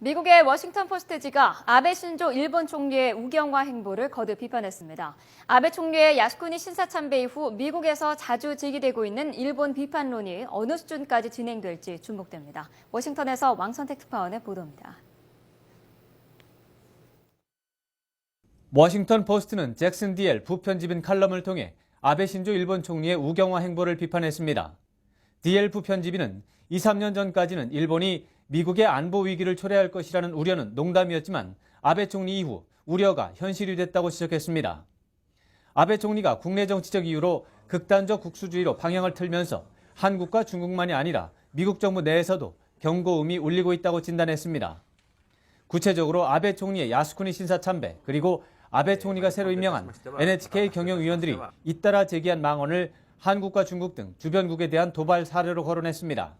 미국의 워싱턴 포스트지가 아베 신조 일본 총리의 우경화 행보를 거듭 비판했습니다. 아베 총리의 야스쿠니 신사참배 이후 미국에서 자주 제기되고 있는 일본 비판론이 어느 수준까지 진행될지 주목됩니다. 워싱턴에서 왕선택 특파원의 보도입니다. 워싱턴 포스트는 잭슨 디엘 부편집인 칼럼을 통해 아베 신조 일본 총리의 우경화 행보를 비판했습니다. 디엘 부편집인은 2, 3년 전까지는 일본이 미국의 안보 위기를 초래할 것이라는 우려는 농담이었지만 아베 총리 이후 우려가 현실이 됐다고 지적했습니다. 아베 총리가 국내 정치적 이유로 극단적 국수주의로 방향을 틀면서 한국과 중국만이 아니라 미국 정부 내에서도 경고음이 울리고 있다고 진단했습니다. 구체적으로 아베 총리의 야스쿠니 신사참배 그리고 아베 총리가 새로 임명한 NHK 경영위원들이 잇따라 제기한 망언을 한국과 중국 등 주변국에 대한 도발 사례로 거론했습니다.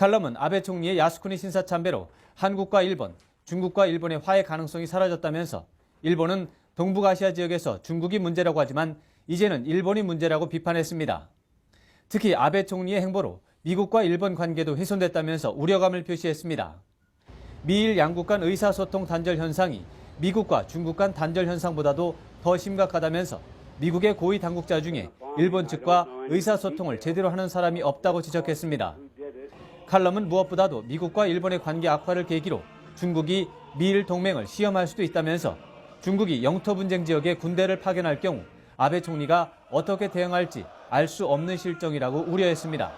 칼럼은 아베 총리의 야스쿠니 신사참배로 한국과 일본, 중국과 일본의 화해 가능성이 사라졌다면서 일본은 동북아시아 지역에서 중국이 문제라고 하지만 이제는 일본이 문제라고 비판했습니다. 특히 아베 총리의 행보로 미국과 일본 관계도 훼손됐다면서 우려감을 표시했습니다. 미일 양국 간 의사소통 단절 현상이 미국과 중국 간 단절 현상보다도 더 심각하다면서 미국의 고위 당국자 중에 일본 측과 의사소통을 제대로 하는 사람이 없다고 지적했습니다. 칼럼은 무엇보다도 미국과 일본의 관계 악화를 계기로 중국이 미일 동맹을 시험할 수도 있다면서 중국이 영토 분쟁 지역에 군대를 파견할 경우 아베 총리가 어떻게 대응할지 알 수 없는 실정이라고 우려했습니다.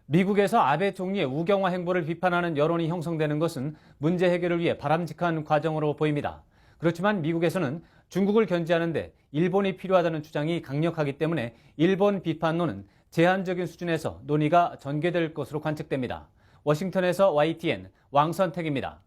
미국에서 아베 총리의 우경화 행보를 비판하는 여론이 형성되는 것은 문제 해결을 위해 바람직한 과정으로 보입니다. 그렇지만 미국에서는 중국을 견제하는 데 일본이 필요하다는 주장이 강력하기 때문에 일본 비판론은 제한적인 수준에서 논의가 전개될 것으로 관측됩니다. 워싱턴에서 YTN 왕선택입니다.